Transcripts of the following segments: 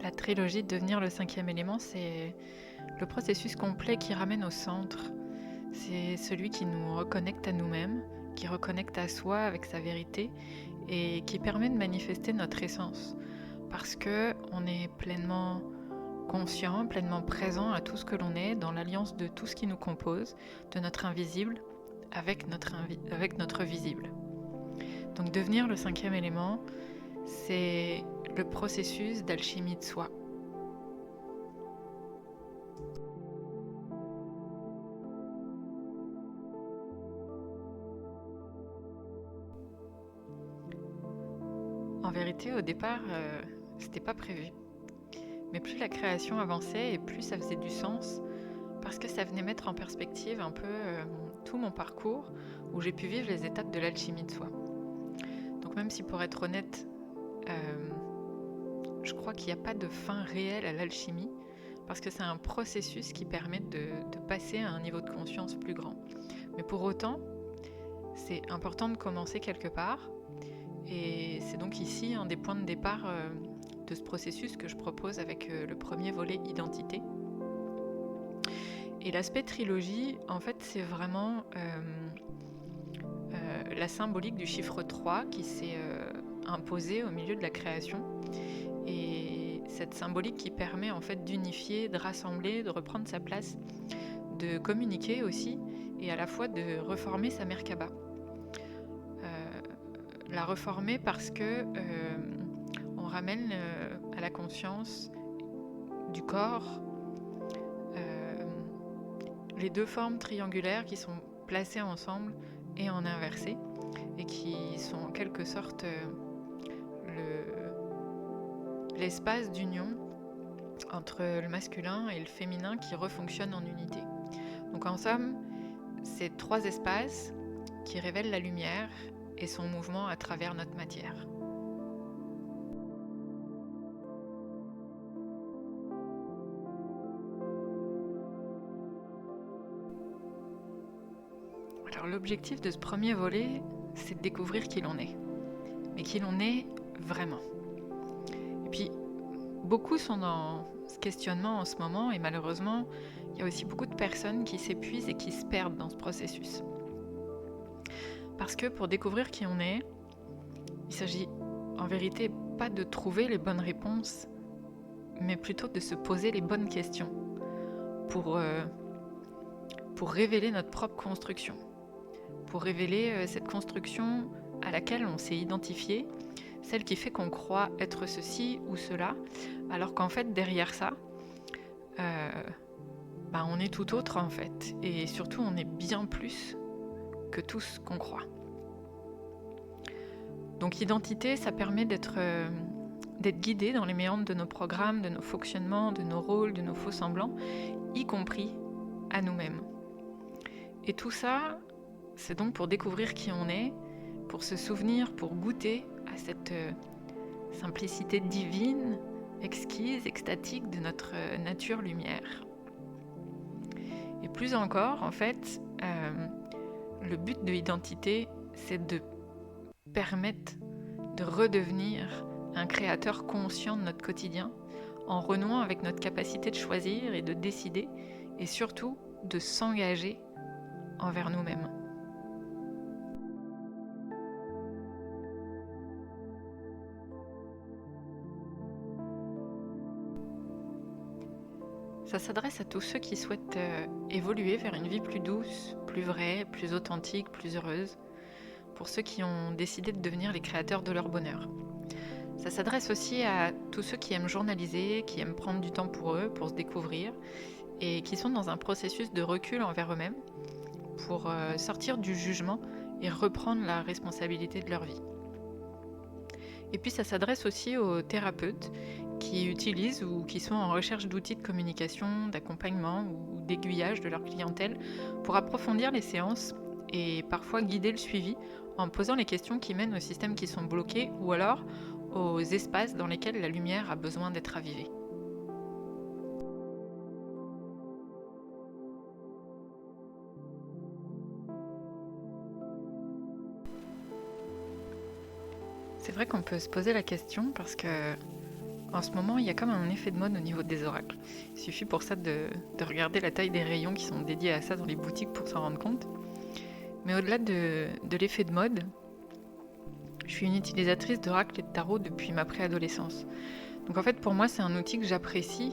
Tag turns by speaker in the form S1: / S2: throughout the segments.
S1: La trilogie de devenir le cinquième élément, c'est le processus complet qui ramène au centre. C'est celui qui nous reconnecte à nous-mêmes, qui reconnecte à soi avec sa vérité et qui permet de manifester notre essence. Parce que on est pleinement conscient, pleinement présent à tout ce que l'on est, dans l'alliance de tout ce qui nous compose, de notre invisible avec notre visible. Donc devenir le cinquième élément, c'est le processus d'alchimie de soi. En vérité, au départ, c'était pas prévu. Mais plus la création avançait et plus ça faisait du sens, parce que ça venait mettre en perspective un peu tout mon parcours, où j'ai pu vivre les étapes de l'alchimie de soi. Donc même si pour être honnête, je crois qu'il n'y a pas de fin réelle à l'alchimie, parce que c'est un processus qui permet de passer à un niveau de conscience plus grand. Mais pour autant, c'est important de commencer quelque part, et c'est donc ici un des points de départ de ce processus que je propose avec le premier volet identité. Et l'aspect trilogie, en fait, c'est vraiment la symbolique du chiffre 3 qui s'est imposée au milieu de la création. Et cette symbolique qui permet en fait d'unifier, de rassembler, de reprendre sa place, de communiquer aussi, et à la fois de reformer sa Merkaba. La reformer parce que on ramène à la conscience du corps les deux formes triangulaires qui sont placées ensemble et en inversé, et qui sont en quelque sorte l'espace d'union entre le masculin et le féminin qui refonctionne en unité. Donc en somme, c'est trois espaces qui révèlent la lumière et son mouvement à travers notre matière. Alors l'objectif de ce premier volet, c'est de découvrir qui l'on est, mais qui l'on est vraiment. Et puis, beaucoup sont dans ce questionnement en ce moment, et malheureusement, il y a aussi beaucoup de personnes qui s'épuisent et qui se perdent dans ce processus. Parce que pour découvrir qui on est, il s'agit en vérité pas de trouver les bonnes réponses, mais plutôt de se poser les bonnes questions pour révéler notre propre construction, pour révéler cette construction à laquelle on s'est identifié, celle qui fait qu'on croit être ceci ou cela, alors qu'en fait derrière ça, on est tout autre en fait, et surtout on est bien plus que tout ce qu'on croit. Donc identité, ça permet d'être guidé dans les méandres de nos programmes, de nos fonctionnements, de nos rôles, de nos faux semblants, y compris à nous-mêmes. Et tout ça, c'est donc pour découvrir qui on est, pour se souvenir, pour goûter à cette simplicité divine, exquise, extatique de notre nature lumière. Et plus encore, en fait, le but de l'identité, c'est de permettre de redevenir un créateur conscient de notre quotidien, en renouant avec notre capacité de choisir et de décider, et surtout de s'engager envers nous-mêmes. Ça s'adresse à tous ceux qui souhaitent évoluer vers une vie plus douce, plus vraie, plus authentique, plus heureuse, pour ceux qui ont décidé de devenir les créateurs de leur bonheur. Ça s'adresse aussi à tous ceux qui aiment journaliser, qui aiment prendre du temps pour eux, pour se découvrir, et qui sont dans un processus de recul envers eux-mêmes, pour sortir du jugement et reprendre la responsabilité de leur vie. Et puis ça s'adresse aussi aux thérapeutes qui utilisent ou qui sont en recherche d'outils de communication, d'accompagnement ou d'aiguillage de leur clientèle pour approfondir les séances et parfois guider le suivi en posant les questions qui mènent aux systèmes qui sont bloqués ou alors aux espaces dans lesquels la lumière a besoin d'être ravivée. C'est vrai qu'on peut se poser la question parce que En ce moment, il y a comme un effet de mode au niveau des oracles. Il suffit pour ça de regarder la taille des rayons qui sont dédiés à ça dans les boutiques pour s'en rendre compte. Mais au-delà de l'effet de mode, je suis une utilisatrice d'oracle et de tarot depuis ma préadolescence. Donc en fait, pour moi, c'est un outil que j'apprécie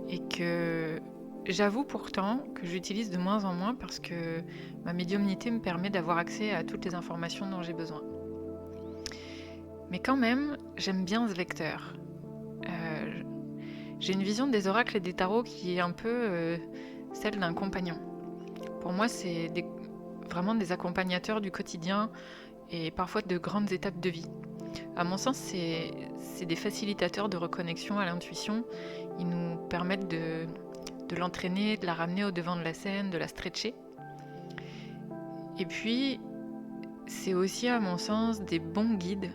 S1: et que j'avoue pourtant que j'utilise de moins en moins parce que ma médiumnité me permet d'avoir accès à toutes les informations dont j'ai besoin. Mais quand même, j'aime bien ce vecteur. J'ai une vision des oracles et des tarots qui est un peu celle d'un compagnon. Pour moi, c'est vraiment des accompagnateurs du quotidien et parfois de grandes étapes de vie. À mon sens, c'est des facilitateurs de reconnexion à l'intuition. Ils nous permettent de l'entraîner, de la ramener au devant de la scène, de la stretcher. Et puis, c'est aussi, à mon sens, des bons guides,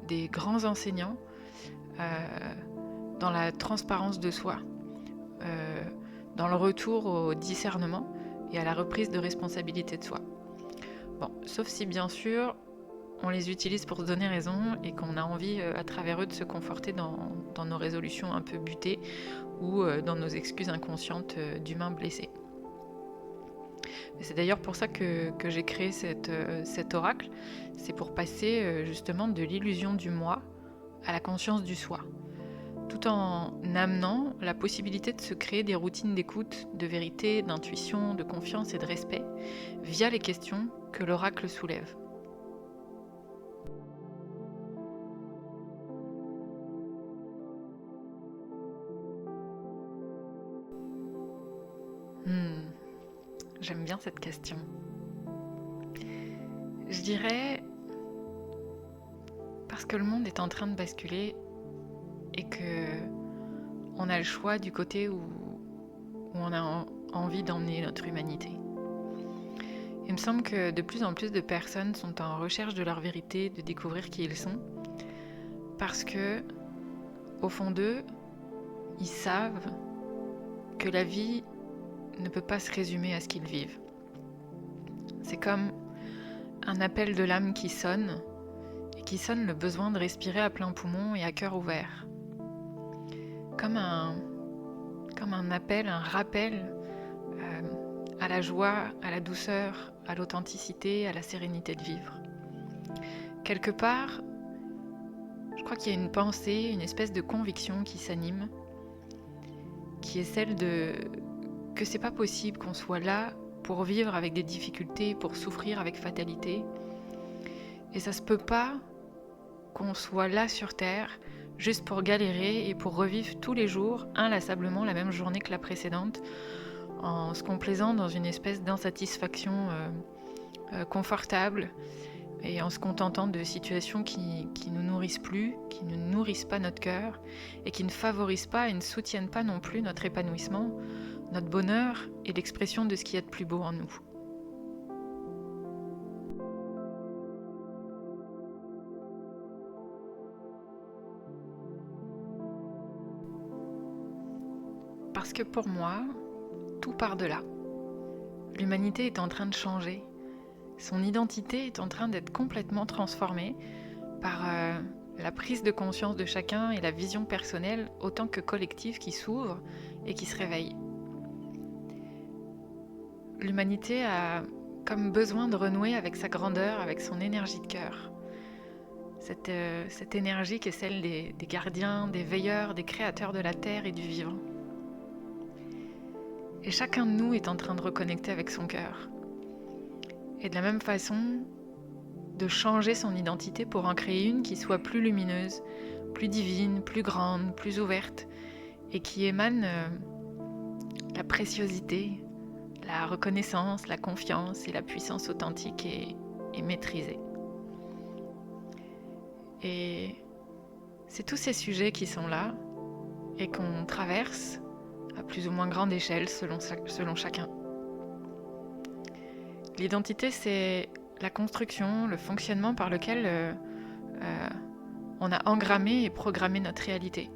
S1: des grands enseignants dans la transparence de soi, dans le retour au discernement et à la reprise de responsabilité de soi. Bon, sauf si bien sûr on les utilise pour se donner raison et qu'on a envie à travers eux de se conforter dans nos résolutions un peu butées ou dans nos excuses inconscientes d'humains blessés. C'est d'ailleurs pour ça que j'ai créé cet oracle. C'est pour passer justement de l'illusion du moi à la conscience du soi, tout en amenant la possibilité de se créer des routines d'écoute, de vérité, d'intuition, de confiance et de respect via les questions que l'oracle soulève. J'aime bien cette question. Je dirais parce que le monde est en train de basculer et que on a le choix du côté où on a envie d'emmener notre humanité. Il me semble que de plus en plus de personnes sont en recherche de leur vérité, de découvrir qui ils sont, parce que, au fond d'eux, ils savent que la vie ne peut pas se résumer à ce qu'ils vivent. C'est comme un appel de l'âme qui sonne, et qui sonne le besoin de respirer à plein poumon et à cœur ouvert. Comme un appel, un rappel à la joie, à la douceur, à l'authenticité, à la sérénité de vivre. Quelque part, je crois qu'il y a une pensée, une espèce de conviction qui s'anime, qui est celle que c'est pas possible qu'on soit là pour vivre avec des difficultés, pour souffrir avec fatalité. Et ça se peut pas qu'on soit là sur Terre juste pour galérer et pour revivre tous les jours inlassablement la même journée que la précédente, en se complaisant dans une espèce d'insatisfaction confortable et en se contentant de situations qui ne nous nourrissent plus, qui ne nourrissent pas notre cœur et qui ne favorisent pas et ne soutiennent pas non plus notre épanouissement, notre bonheur et l'expression de ce qu'il y a de plus beau en nous. Parce que pour moi, tout part de là. L'humanité est en train de changer. Son identité est en train d'être complètement transformée par la prise de conscience de chacun et la vision personnelle autant que collective qui s'ouvre et qui se réveille. L'humanité a comme besoin de renouer avec sa grandeur, avec son énergie de cœur. Cette énergie qui est celle des gardiens, des veilleurs, des créateurs de la terre et du vivant. Et chacun de nous est en train de reconnecter avec son cœur. Et de la même façon, de changer son identité pour en créer une qui soit plus lumineuse, plus divine, plus grande, plus ouverte, et qui émane la préciosité, la reconnaissance, la confiance et la puissance authentique et maîtrisée. Et c'est tous ces sujets qui sont là et qu'on traverse à plus ou moins grande échelle selon chacun. L'identité, c'est la construction, le fonctionnement par lequel on a engrammé et programmé notre réalité.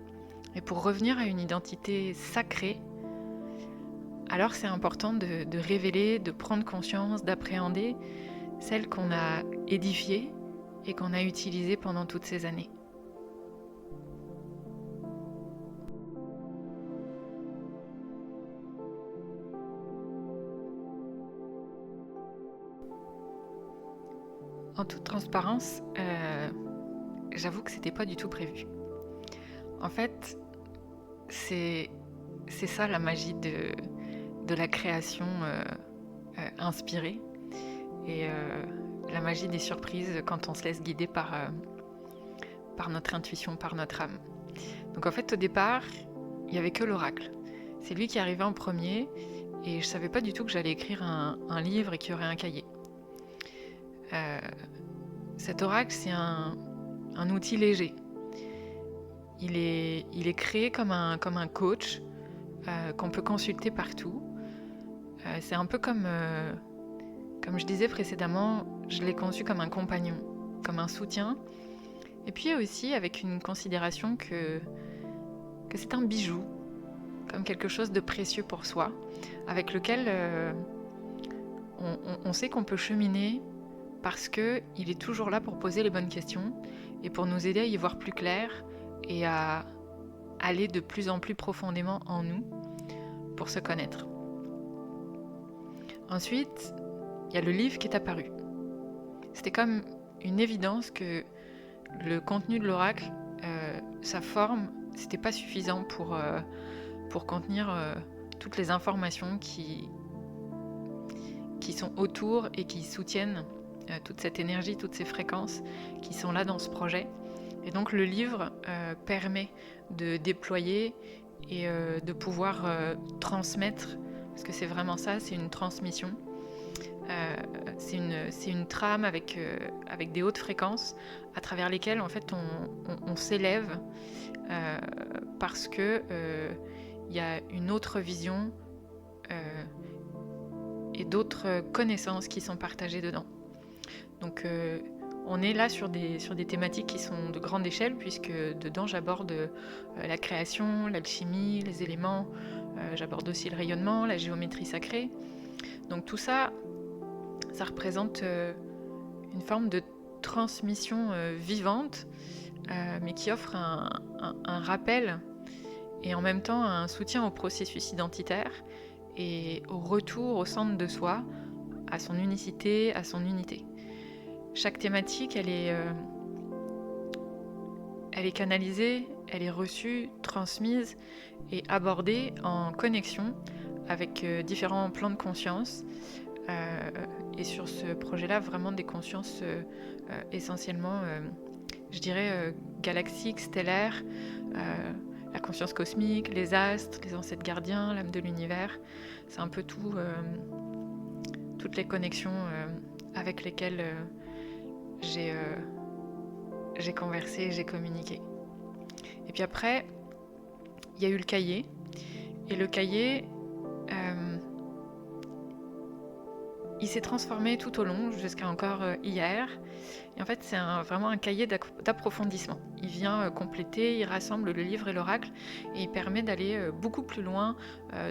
S1: Et pour revenir à une identité sacrée, alors c'est important de révéler, de prendre conscience, d'appréhender celle qu'on a édifiée et qu'on a utilisée pendant toutes ces années. En toute transparence, j'avoue que c'était pas du tout prévu. En fait, c'est c'est ça la magie de la création inspirée et la magie des surprises quand on se laisse guider par notre intuition, par notre âme. Donc en fait, au départ, il n'y avait que l'oracle. C'est lui qui arrivait en premier et je savais pas du tout que j'allais écrire un livre et qu'il y aurait un cahier. Euh, Cet oracle, c'est un outil léger. Il est créé comme un coach qu'on peut consulter partout. C'est un peu comme je disais précédemment, je l'ai conçu comme un compagnon, comme un soutien. Et puis aussi avec une considération que c'est un bijou, comme quelque chose de précieux pour soi, avec lequel on sait qu'on peut cheminer parce qu'il est toujours là pour poser les bonnes questions et pour nous aider à y voir plus clair et à aller de plus en plus profondément en nous pour se connaître. Ensuite, il y a le livre qui est apparu. C'était comme une évidence que le contenu de l'oracle, sa forme, c'était pas suffisant pour contenir toutes les informations qui sont autour et qui soutiennent toute cette énergie, toutes ces fréquences qui sont là dans ce projet. Et donc le livre permet de déployer et de pouvoir transmettre, parce que c'est vraiment ça, c'est une transmission. C'est une trame avec des hautes fréquences à travers lesquelles en fait on s'élève parce que il y a une autre vision et d'autres connaissances qui sont partagées dedans. Donc on est là sur des thématiques qui sont de grande échelle, puisque dedans j'aborde la création, l'alchimie, les éléments, j'aborde aussi le rayonnement, la géométrie sacrée. Donc tout ça, ça représente une forme de transmission vivante, mais qui offre un rappel et en même temps un soutien au processus identitaire et au retour au centre de soi, à son unicité, à son unité. Chaque thématique, elle est canalisée, elle est reçue, transmise et abordée en connexion avec différents plans de conscience. Et sur ce projet-là, vraiment des consciences essentiellement, je dirais, galaxiques, stellaires, la conscience cosmique, les astres, les ancêtres gardiens, l'âme de l'univers. C'est un peu tout, toutes les connexions avec lesquelles j'ai conversé, j'ai communiqué. Et puis après, il y a eu le cahier. Et le cahier, il s'est transformé tout au long, jusqu'à encore hier. Et en fait, c'est vraiment un cahier d'approfondissement. Il vient compléter, il rassemble le livre et l'oracle, et il permet d'aller beaucoup plus loin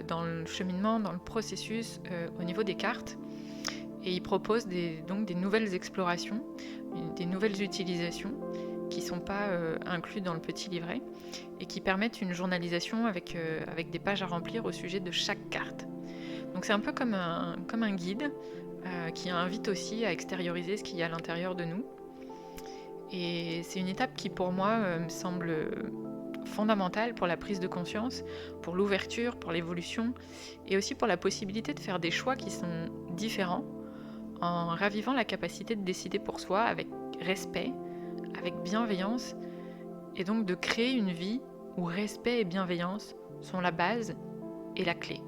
S1: dans le cheminement, dans le processus, au niveau des cartes. Et il propose donc des nouvelles explorations, des nouvelles utilisations qui ne sont pas inclus dans le petit livret et qui permettent une journalisation avec des pages à remplir au sujet de chaque carte. Donc c'est un peu comme un guide qui invite aussi à extérioriser ce qu'il y a à l'intérieur de nous. Et c'est une étape qui pour moi me semble fondamentale pour la prise de conscience, pour l'ouverture, pour l'évolution et aussi pour la possibilité de faire des choix qui sont différents en ravivant la capacité de décider pour soi avec respect, avec bienveillance, et donc de créer une vie où respect et bienveillance sont la base et la clé.